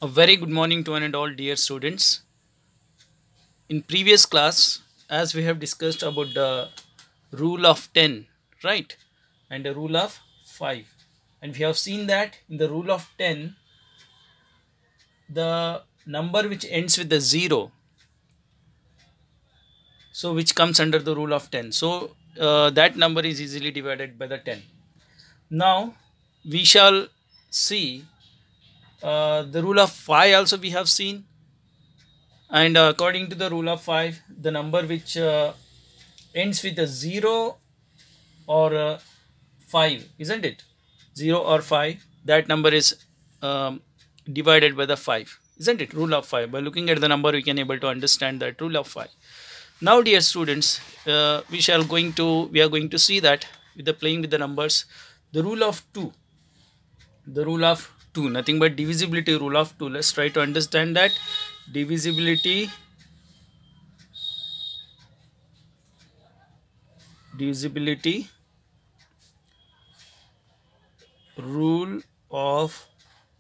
A very good morning to one and all dear students. In previous class, as we have discussed about the rule of 10, right? And the rule of 5. And we have seen that in the rule of 10, the number which ends with the 0, so which comes under the rule of 10. So that number is easily divided by the 10. Now we shall see the rule of 5 also we have seen, and according to the rule of 5, the number which ends with a 0 or 5, isn't it? 0 or 5, that number is divided by the 5, isn't it? Rule of 5. By looking at the number, we can able to understand that rule of 5. Now dear students, we are going to see that with the playing with the numbers, the rule of 2, nothing but divisibility rule of 2. Let's try to understand that divisibility rule of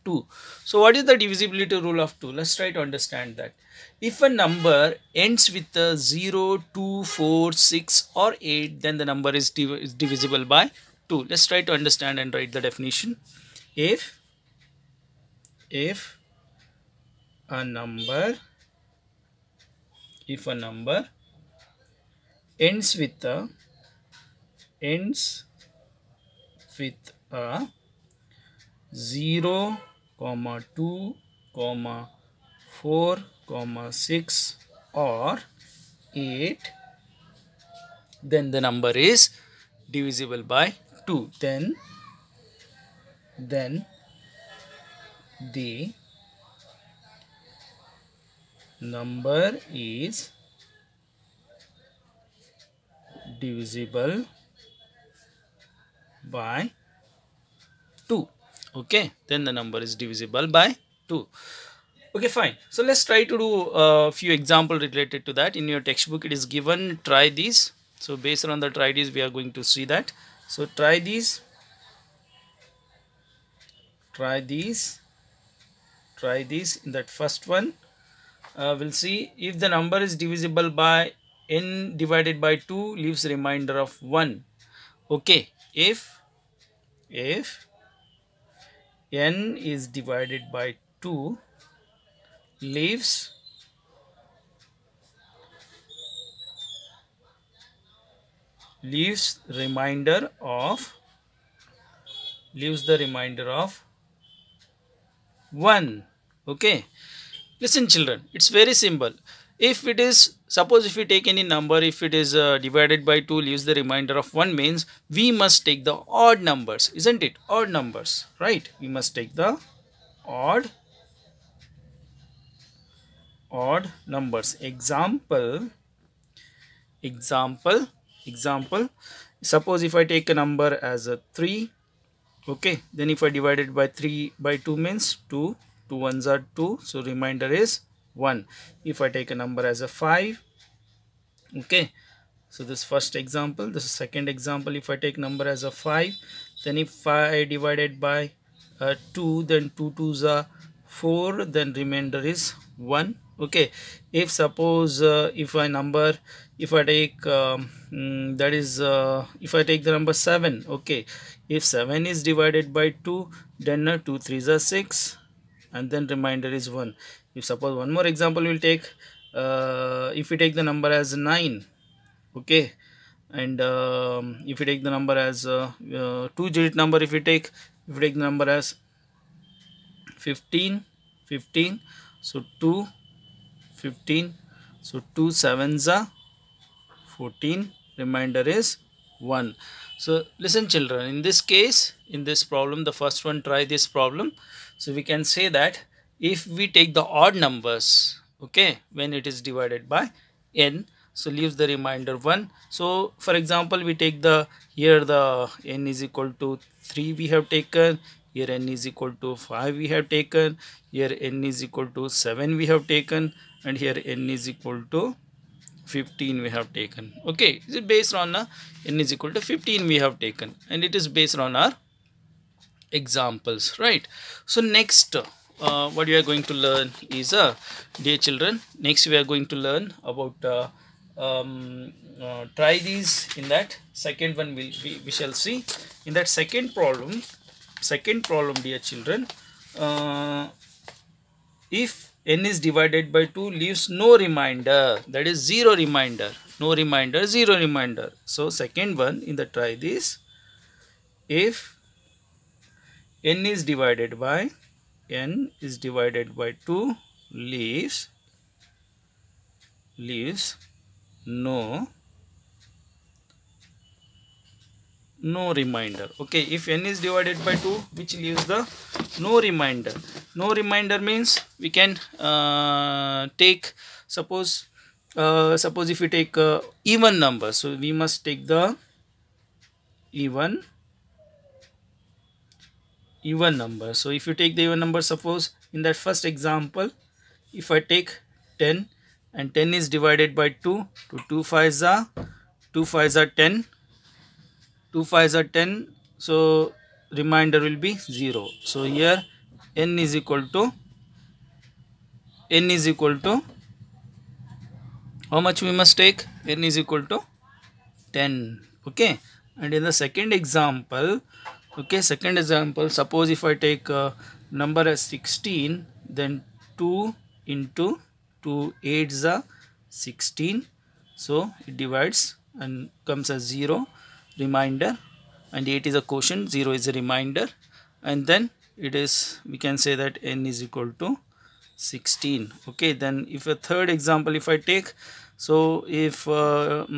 2. So what is the divisibility rule of 2? Let's try to understand that. If a number ends with a 0, 2, 4, 6 or 8, then the number is divisible by 2. Let's try to understand and write the definition. If a number ends with a 0, 2, 4, 6 or 8, then the number is divisible by 2. Then the number is divisible by 2. Okay, then the number is divisible by 2. Okay, fine. So let's try to do a few examples related to that. In your textbook it is given, try these. So based on the try these, we are going to see that. So try these in that first one. We'll see if the number is divisible by n divided by 2, leaves a remainder of 1. Okay, if n is divided by 2, leaves the remainder of 1. Okay, listen children, it's very simple. If it is, suppose if we take any number, if it is divided by 2, leaves the remainder of 1, means we must take the odd numbers, isn't it? Odd numbers, right? We must take the odd numbers. Example, suppose if I take a number as a 3, okay, then if I divide it by 3 by 2, means 2 ones are 2, so remainder is 1. If I take a number as a 5, okay, so this first example. This is second example. If I take number as a 5, then if I divide it by 2, then 2 2s are 4, then remainder is 1. Okay, if suppose if I take if I take the number 7, okay, if 7 is divided by 2, then 2 3s are 6, and then remainder is 1. If suppose one more example we'll take, if we take the number as 9, okay, and if we take the number as 2-digit number, if we take the number as 15, so 2 15, so 2 7s are 14, remainder is 1. So listen children, in this case, in this problem, the first one, try this problem. So we can say that if we take the odd numbers, okay, when it is divided by n, so leaves the remainder 1. So for example, we take the, here the n is equal to 3 we have taken, here n is equal to 5 we have taken, here n is equal to 7 we have taken, and here n is equal to 15 we have taken. Okay, is it based on n is equal to 15 we have taken, and it is based on our examples, right? So next what we are going to learn is dear children, next we are going to learn about try these. In that second one we shall see in that second problem, dear children, if n is divided by 2 leaves no remainder, that is 0 remainder, no remainder, 0 remainder. So second one in the try this, if n is divided by 2 leaves no remainder. Okay, if n is divided by 2 which leaves the no remainder. No remainder means we can take, suppose if we take even number, so we must take the even number. So if you take the even number, suppose in that first example, if I take 10 and 10 is divided by 2, to 2 5s are 10, 2 5s are 10, so remainder will be 0. So here n is equal to how much we must take? N is equal to 10. Okay, and in the second example, suppose if I take number as 16, then 2 into 2 8s are 16, so it divides and comes as 0 remainder, and 8 is a quotient, 0 is a remainder, and then it is, we can say that n is equal to 16. Okay, then if a third example if I take, so if another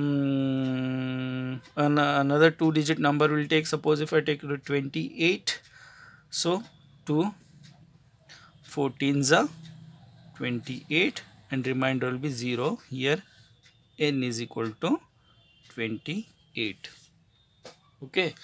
2-digit number will take, suppose if I take 28, so 2 14s are 28 and remainder will be 0. Here n is equal to 28. Okay,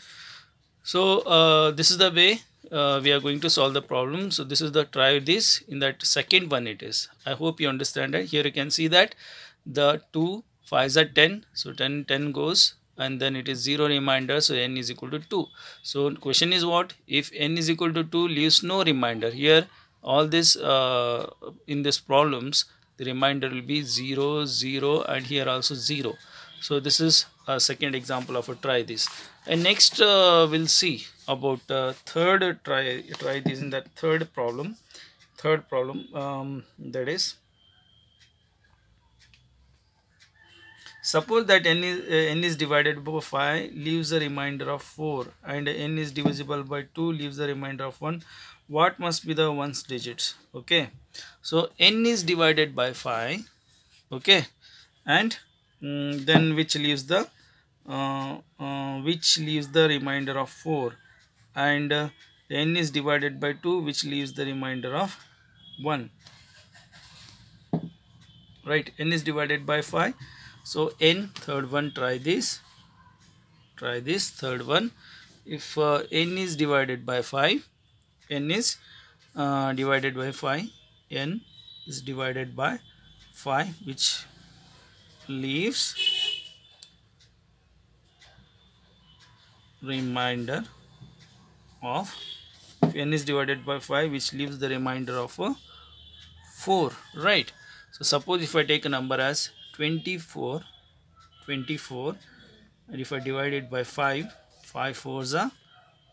so this is the way we are going to solve the problem. So this is the try this. In that second one it is, I hope you understand that. Here you can see that the 2 5s are 10, so 10 goes, and then it is 0 remainder, so n is equal to 2. So question is what? If n is equal to 2 leaves no remainder. Here all this in this problems the remainder will be 0 0 and here also 0. So this is a second example of a try this. And next we'll see about third try this. In that third problem, that is, suppose that n is divided by 5 leaves a remainder of 4 and n is divisible by 2 leaves a remainder of 1. What must be the ones digits? Okay, so n is divided by 5, okay, and then which leaves the remainder of 4, and n is divided by 2 which leaves the remainder of 1, right? N is divided by 5, so n third one, try this third one. If n is divided by 5, n is divided by 5, n is divided by 5 which leaves remainder of, if n is divided by 5 which leaves the remainder of 4, right? So suppose if I take a number as 24, and if I divide it by 5 4s are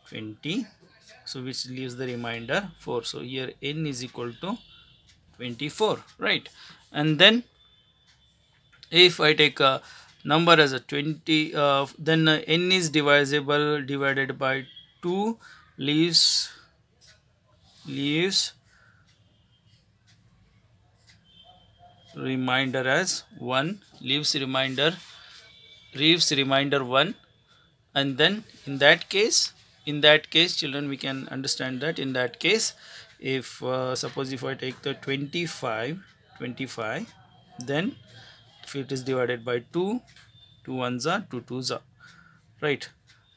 20, so which leaves the remainder 4. So here n is equal to 24, right? And then if I take a number as a 20, then n is divisible, divided by 2 leaves remainder as 1, leaves remainder 1. And then in that case children, we can understand that in that case, if suppose if I take the 25, then if it is divided by 2 1s are 2 2s are, right?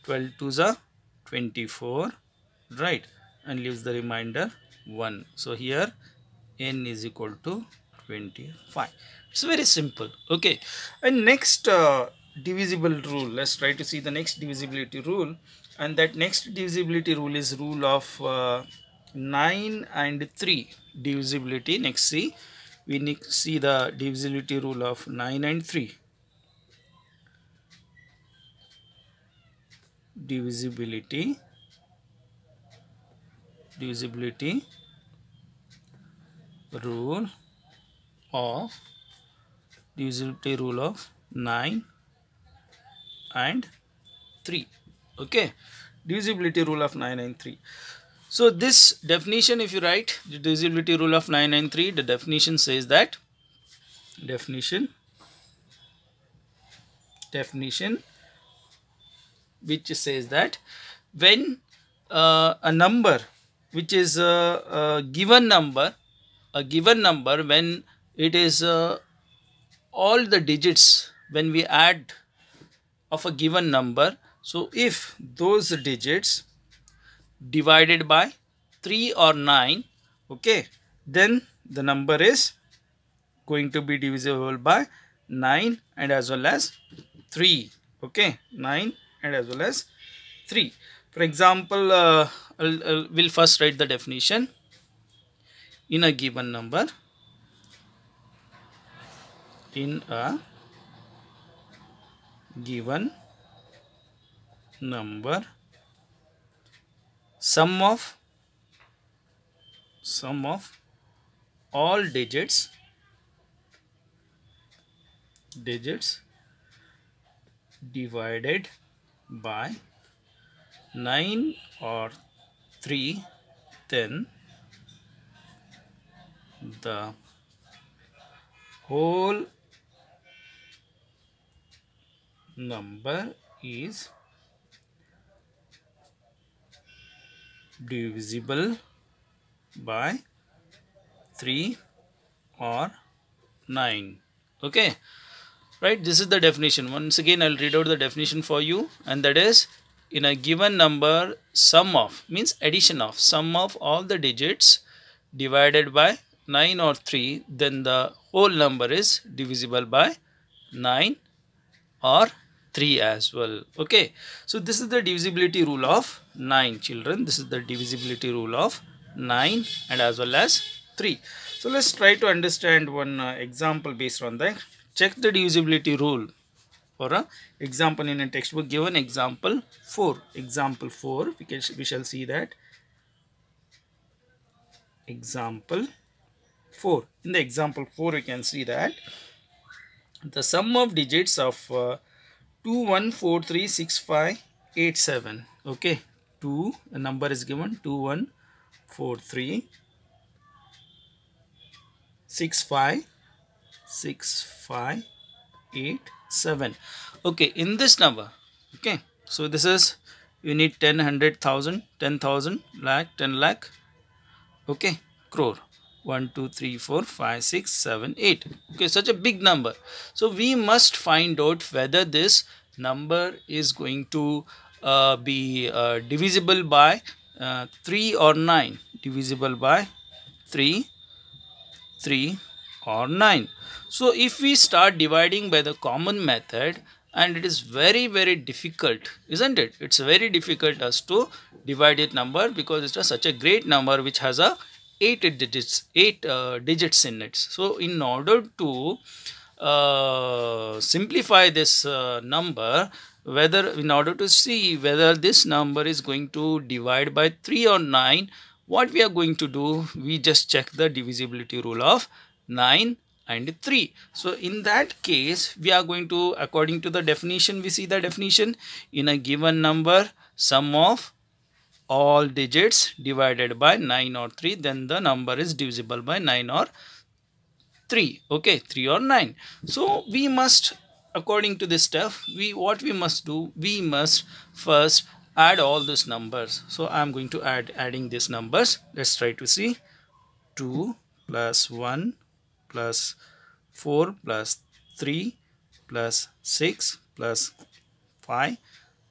12 2s are 24, right? And leaves the remainder 1. So here n is equal to 25. It's very simple. Okay, and next divisible rule, let's try to see the next divisibility rule. And that next divisibility rule is rule of 9 and 3 divisibility. Next, see, we need to see the divisibility rule of 9 and 3. Divisibility rule of 9 and 3. Okay, divisibility rule of 9 and 3. So this definition, if you write the divisibility rule of 9 and 3, the definition says that definition which says that when a number which is a given number when it is all the digits when we add of a given number, so if those digits divided by 3 or 9, okay, then the number is going to be divisible by 9 and as well as 3. Okay, 9 and as well as 3. For example, we'll first write the definition. In a given number, sum of all digits divided by 9 or 3, then the whole number is divisible by 3 or 9. Okay, right, this is the definition. Once again, I'll read out the definition for you, and that is, in a given number, sum of means addition of sum of all the digits divided by 9 or 3, then the whole number is divisible by 9 or 3 as well. Okay, so this is the divisibility rule of 9, children. This is the divisibility rule of 9 and as well as 3. So let's try to understand one example based on that. Check the divisibility rule for a example in a textbook. Given example 4. Example 4, we shall see that. Example 4. In the example 4, we can see that the sum of digits of 21436587. Okay, the number is given 21436587. Okay, in this number, okay, so this is, you need 10, 100,000, 10,000, lakh, 10 lakh, okay, crore. 1 2 3 4 5 6 7 8. Okay, such a big number. So we must find out whether this number is going to be divisible by 3 or 9. Divisible by 3 or 9. So if we start dividing by the common method, and it is very difficult, isn't it? It's very difficult as to divide it number, because it's such a great number which has a 8 digits in it. So in order to simplify this number, in order to see whether this number is going to divide by 3 or 9, what we are going to do, we just check the divisibility rule of 9 and 3. So in that case, we are going to, according to the definition, we see the definition: in a given number, sum of all digits divided by 9 or 3, then the number is divisible by 9 or 3. Okay, 3 or 9. So we must, according to this stuff, what we must do, we must first add all these numbers. So I am going to adding these numbers. Let's try to see. 2 plus 1 plus 4 plus 3 plus 6 plus 5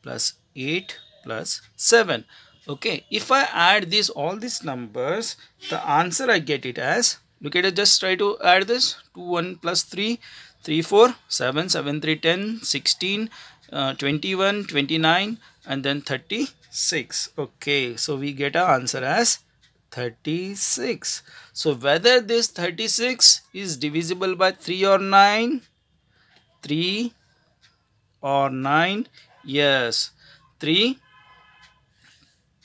plus 8 plus 7. Okay, if I add all these numbers, the answer I get it as, look at it, just try to add this. 2 1 plus 3 3 4 7 7 3 10 16 21, 29 and then 36. Okay, so we get our answer as 36. So whether this 36 is divisible by 3 or 9, 3 or 9, yes, 3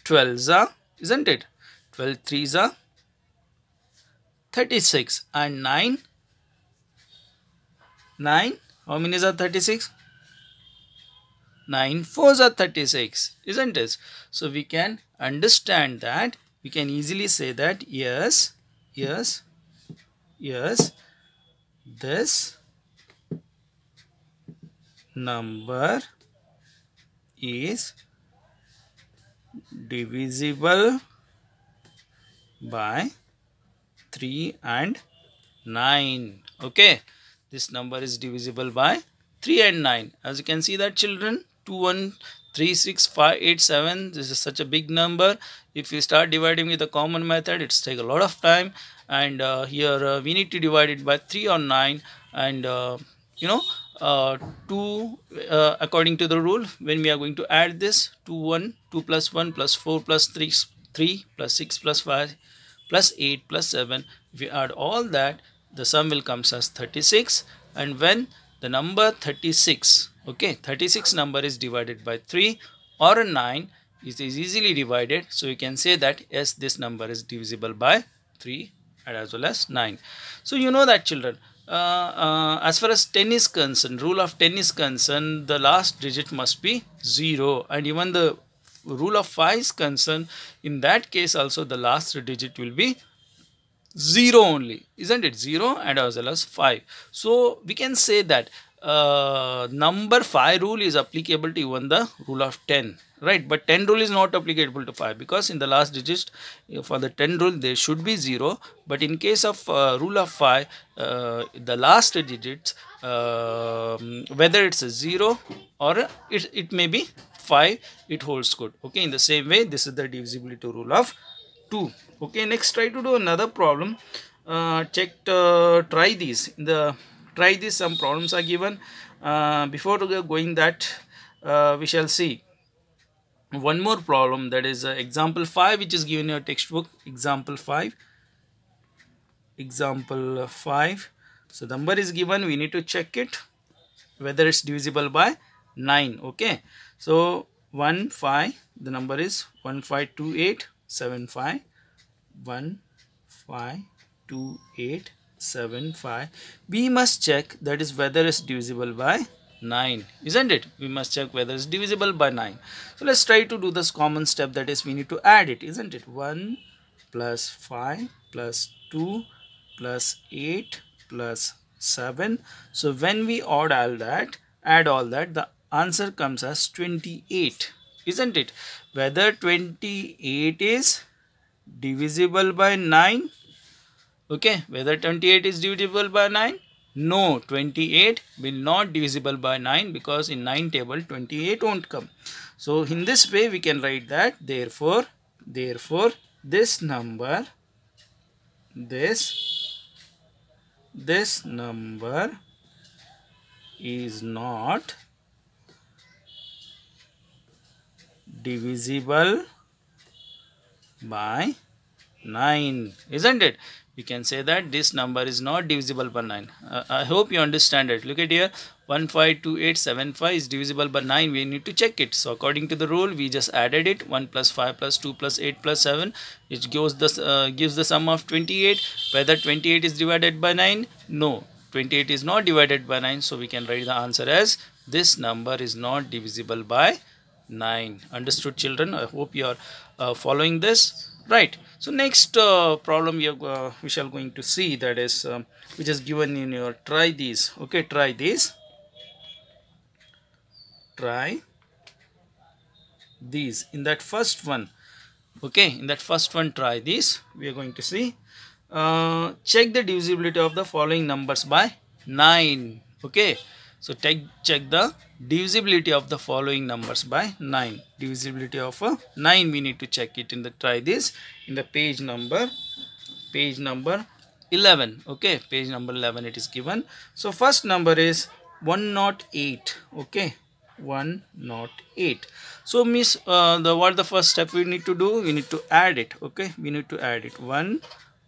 12s are, isn't it? 12 3s are 36 and 9, how many are 36? 9 4s are 36, isn't it? So we can understand that, we can easily say that yes, this number is divisible by 3 and 9. Okay, this number is divisible by 3 and 9. As you can see that, children, 2 1 3 6 5 8 7, this is such a big number. If you start dividing with the common method, it's take a lot of time, and here we need to divide it by 3 or 9, and you know, 2 according to the rule, when we are going to add this, 2 1 2 plus 1 plus 4 plus 3 3 plus 6 plus 5 plus 8 plus 7, if we add all that, the sum will comes as 36. And when the number 36, okay, 36 number is divided by 3 or a 9, it is easily divided, so you can say that yes, this number is divisible by 3 and as well as 9. So you know that, children, as far as 10 is concerned, rule of 10 is concerned, the last digit must be 0, and even the rule of 5 is concerned, in that case also the last digit will be 0 only, isn't it? 0 and as well as 5. So we can say that number 5 rule is applicable to even the rule of 10, right? But 10 rule is not applicable to 5, because in the last digit for the 10 rule there should be 0, but in case of rule of 5, the last digits, whether it's a 0 or it may be 5, it holds good. Okay, in the same way, this is the divisibility rule of 2. Okay, next try to do another problem. Try these. Try this, some problems are given. Before going that, we shall see one more problem, that is example 5, which is given in your textbook. Example 5. So the number is given, we need to check it whether it's divisible by 9. Okay, so 1 5, the number is 152875. 152875. We must check that is whether it's divisible by 9, isn't it? We must check whether it's divisible by 9. So let's try to do this common step, that is we need to add it, isn't it? 1 plus 5 plus 2 plus 8 plus 7. So when we add all that, the answer comes as 28, isn't it? Whether 28 is divisible by 9, okay, whether 28 is divisible by 9, no, 28 will not divisible by 9, because in 9 table 28 won't come. So in this way we can write that therefore this number is not divisible by 9, isn't it? We can say that this number is not divisible by 9. I hope you understand it. Look at here, 152875 is divisible by 9. We need to check it. So according to the rule, we just added it. 1 plus 5 plus 2 plus 8 plus 7, which gives the sum of 28. Whether 28 is divided by 9? No, 28 is not divided by 9. So we can write the answer as this number is not divisible by 9. Understood, children? I hope you are following this, right? So next problem we shall going to see, that is which is given in your try these. Okay, try these. In that first one, okay, in that first one, try this. We are going to see, check the divisibility of the following numbers by 9. Okay, so check the divisibility of the following numbers by 9. Divisibility of 9, we need to check it in the try this, in the page number 11. Okay, page number 11 it is given. So first number is 108. Okay, 108. So miss, the first step we need to do, we need to add it. Okay, we need to add it. 1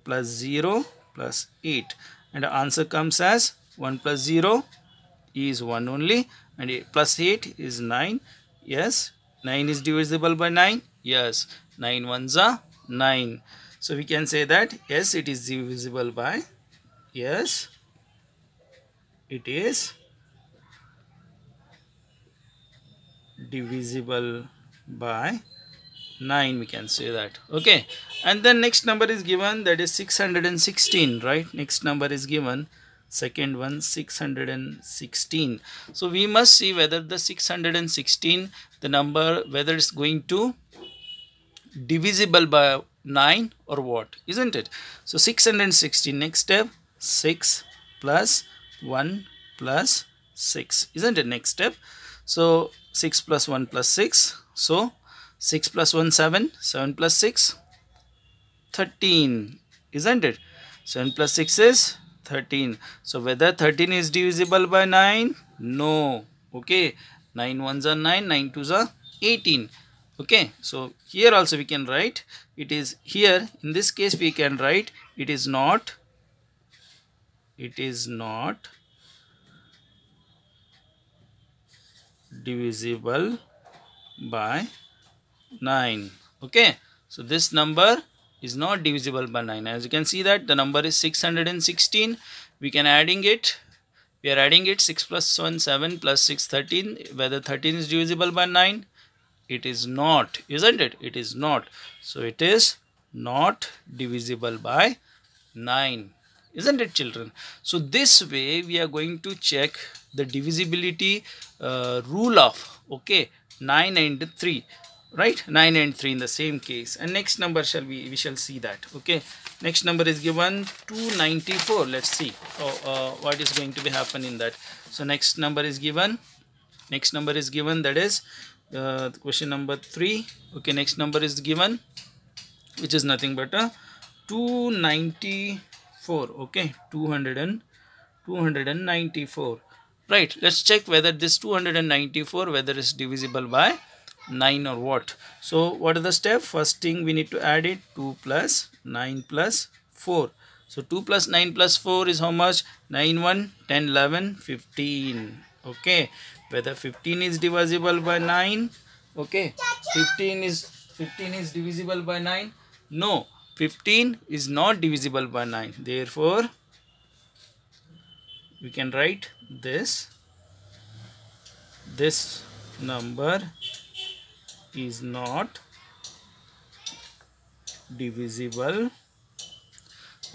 plus 0 plus 8, and the answer comes as 1 plus 0 is 1 only, and plus 8 is 9. Yes, 9 is divisible by 9. Yes, 9 ones are 9. So we can say that yes, it is divisible by, yes, it is divisible by 9, we can say that. Okay, and then next number is given, that is 616, right? Next number is given, second one, 616. So we must see whether the 616, the number, whether it's going to divisible by 9 or what, isn't it? So 616, next step, 6 plus 1 plus 6, isn't it? Next step, so 6 plus 1 plus 6, so 6 plus 1 7, 7 plus 6 13, isn't it? 7 plus 6 is 13. So whether 13 is divisible by 9? No. Okay, 9 ones are 9, 9 twos are 18. Okay, so here also we can write, it is here, in this case we can write, it is not divisible by 9. Okay, so this number is not divisible by 9. As you can see that the number is 616. We can adding it. We are adding it, 6 plus 1 7 plus 6 13. Whether 13 is divisible by 9? It is not, isn't it? It is not. So it is not divisible by 9, isn't it, children? So this way we are going to check the divisibility rule of, okay, 9 and 3, right? 9 and 3 in the same case. And next number we shall see that. Okay, next number is given 294. Let's see what is going to be happen in that. So next number is given, that is question number 3. Okay, next number is given, which is nothing but a 294. Okay, 294. Right, let's check whether this 294, whether it's divisible by 9 or what. So what are the steps? First thing, we need to add it, 2 plus 9 plus 4. So 2 plus 9 plus 4 is how much? 9 1 10 11 15. Okay, whether 15 is divisible by 9? Okay, 15 is divisible by 9? No, 15 is not divisible by 9. Therefore we can write this number is not divisible,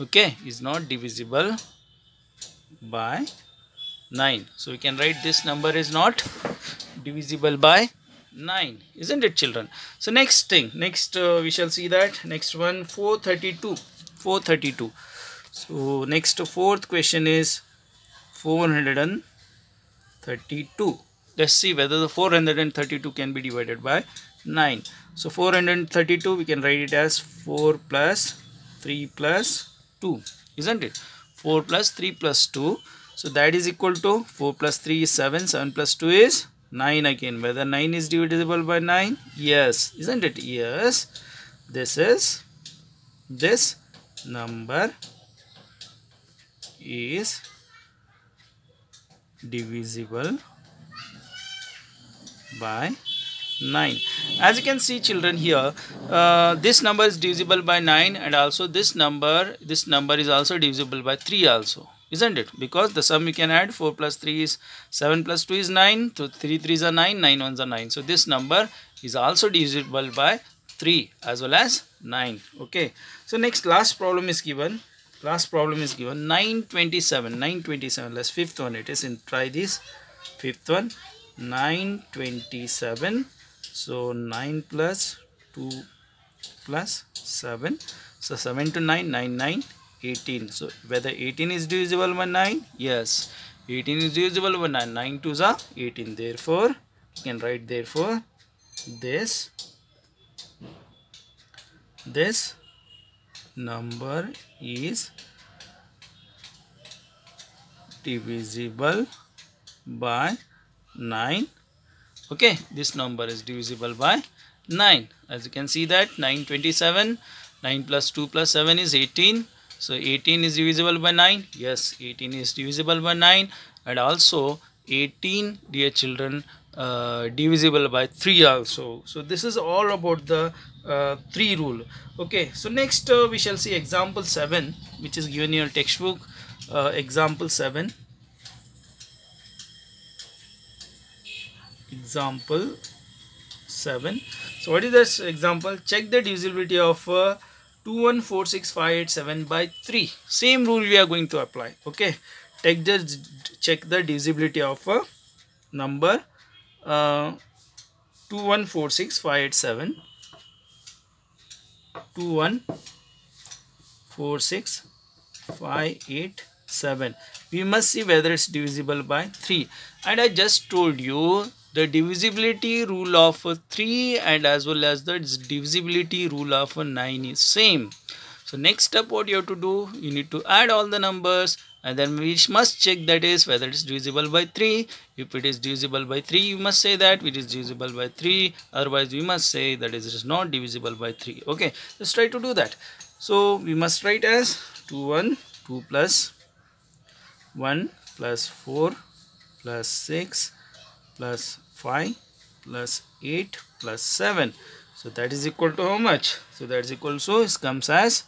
okay, is not divisible by 9. So we can write this number is not divisible by 9, isn't it, children? So next thing, we shall see that next one, 432. So next fourth question is 432. Let's see whether the 432 can be divided by 9. So 432, we can write it as 4 plus 3 plus 2, isn't it? 4 plus 3 plus 2. So that is equal to 4 plus 3 is 7. 7 plus 2 is 9 again. Whether 9 is divisible by 9? Yes, isn't it? Yes. This number is divisible by 9. As you can see, children, here this number is divisible by 9, and also this number is also divisible by 3 also, isn't it? Because the sum we can add, 4 plus 3 is 7 plus 2 is 9, so 3 3s are 9, 9 1s are 9. So this number is also divisible by 3 as well as 9. Okay, so last problem is given 927. Let's fifth one it is, and try this fifth one, 927. So 9 plus 2 plus 7, so 7 to 9, 9 9 18. So whether 18 is divisible by 9? Yes, 18 is divisible by 9. 9 2s are 18. Therefore you can write, therefore this number is divisible by 9. Okay, this number is divisible by 9. As you can see that 927, 9 plus 2 plus 7 is 18. So 18 is divisible by 9. Yes, 18 is divisible by 9. And also 18, dear children, divisible by 3 also. So this is all about the 3 rule. Okay, so next we shall see example 7, which is given in your textbook. Example 7. Example 7. So what is this example? Check the divisibility of 2146587 by 3. Same rule we are going to apply. Okay, check the divisibility of a number 2146587. 2146587. We must see whether it's divisible by 3. And I just told you the divisibility rule of 3 and as well as the divisibility rule of 9 is same. So next step, what you have to do, you need to add all the numbers and then we must check that is whether it is divisible by 3. If it is divisible by 3, you must say that it is divisible by 3. Otherwise, we must say that it is not divisible by 3. Okay, let's try to do that. So we must write as 2 plus 1 plus 4 plus 6 plus 5 plus 8 plus 7. So that is equal to how much? So that is equal to, it comes as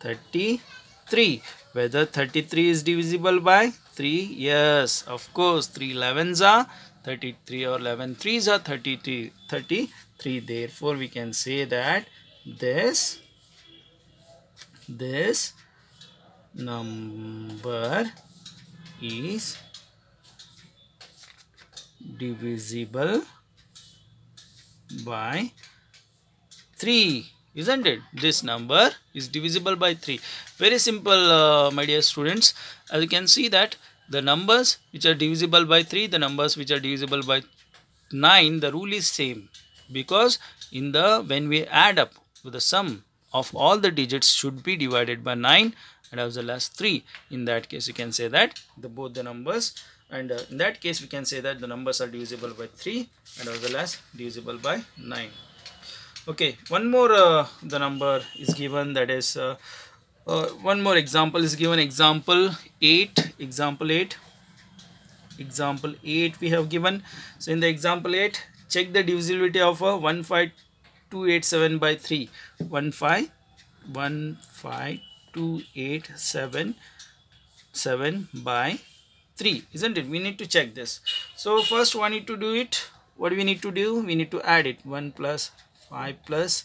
33. Whether 33 is divisible by 3? Yes, of course. 3 11s are 33 or 11 3s are 33. Therefore, we can say that this number is divisible by 3, isn't it? This number is divisible by 3. Very simple, my dear students. As you can see that the numbers which are divisible by 3, the numbers which are divisible by 9, the rule is same, because in the when we add up to the sum of all the digits should be divided by 9 and as well as 3. In that case, you can say that both the numbers, and in that case we can say that the numbers are divisible by 3 and as well as divisible by 9. Okay, one more the number is given, that is one more example is given. Example 8 we have given. So in the example 8, check the divisibility of 15287 by 3. 15287 by 3, isn't it? We need to check this. So first we need to do it. What do we need to do? We need to add it. 1 plus 5 plus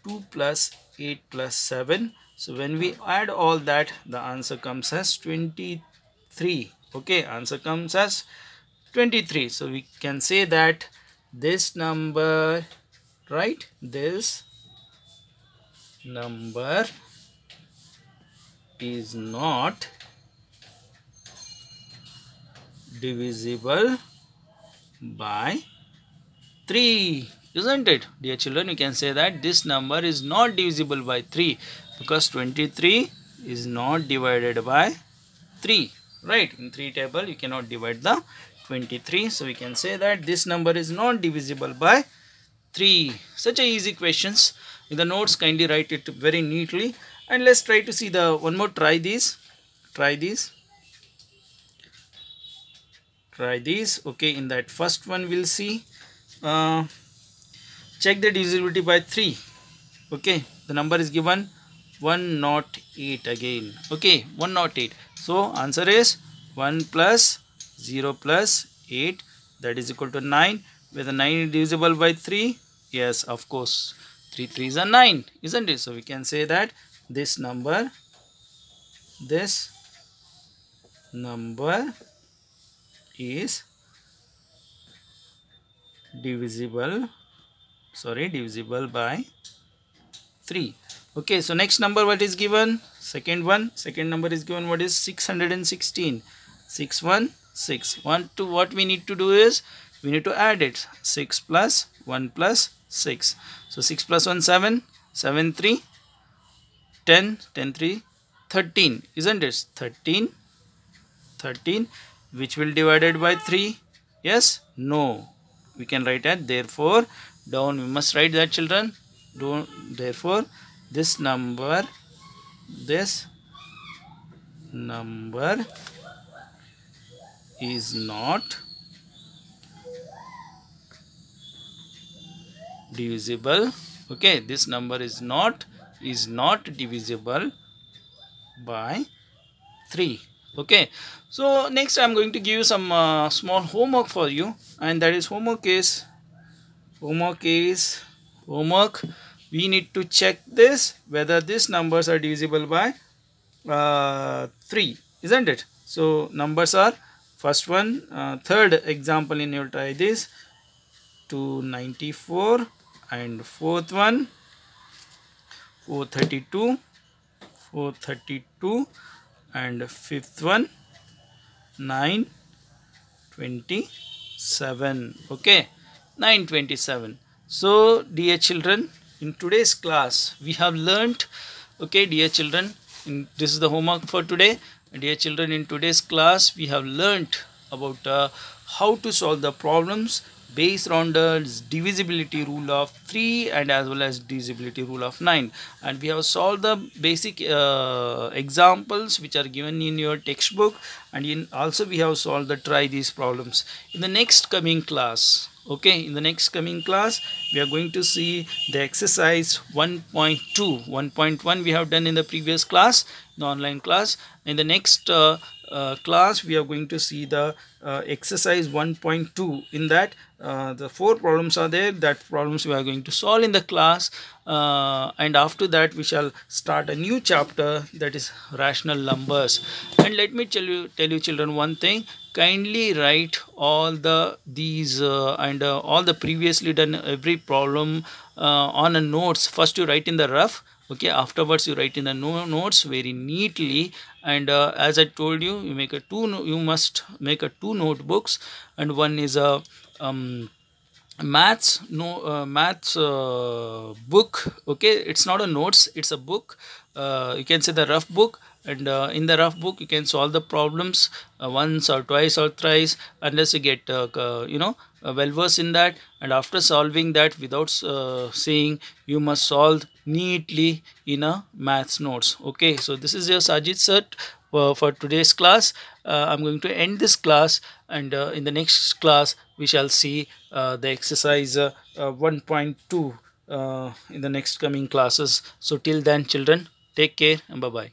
2 plus 8 plus 7. So when we add all that, the answer comes as 23. Okay, answer comes as 23. So we can say that this number, right, this number is not divisible by 3, isn't it? Dear children, you can say that this number is not divisible by 3 because 23 is not divided by 3, right? In 3 table you cannot divide the 23, so we can say that this number is not divisible by 3. Such a easy questions. In the notes, kindly write it very neatly, and let's try to see the one more. Try these. Okay, in that first one we'll see check the divisibility by 3. Okay, the number is given 108 again. Okay, 108. So answer is 1 plus 0 plus 8, that is equal to 9. Whether 9 is divisible by 3? Yes, of course. 3 3s are 9, isn't it? So we can say that this number is divisible by 3. Okay, so next number, what is given? Second number is given, what is 616. 616. What we need to do is we need to add it. 6 plus 1 plus 6. So 6 plus 1 7, 7 3 10, 10 3 13, isn't it? 13, which will divided by 3? Yes, no. we can write as therefore down. We must write that, children. Don't, therefore this number is not divisible. Okay, this number is not divisible by 3. Okay, so next I'm going to give you some small homework for you, and that is homework we need to check this whether these numbers are divisible by 3, isn't it? So numbers are, first one, third example in your try this 294, and fourth one 432, and fifth one 927. Okay, 927. So dear children, in today's class we have learnt, okay dear children, this is the homework for today. Dear children, in today's class we have learnt about how to solve the problems based on the divisibility rule of 3 and as well as divisibility rule of 9, and we have solved the basic examples which are given in your textbook, and also we have solved the try these problems. In the next coming class, okay, in the next coming class we are going to see the exercise 1.2. 1.1 we have done in the previous class, the online class. In the next class we are going to see the exercise 1.2. in that the 4 problems are there, that problems we are going to solve in the class, and after that we shall start a new chapter, that is rational numbers. And let me tell you children one thing, kindly write all these and all the previously done every problem on a notes. First you write in the rough, okay, afterwards you write in the notes very neatly, and as I told you, you must make a 2 notebooks, and one is a maths book. Okay, it's not a notes, it's a book, you can say the rough book, and in the rough book you can solve the problems once or twice or thrice, unless you get well versed in that, and after solving that without saying, you must solve neatly in a maths notes. Okay, so this is your Sajid sir for today's class. I'm going to end this class, and in the next class we shall see the exercise 1.2 in the next coming classes. So till then children, take care and bye bye.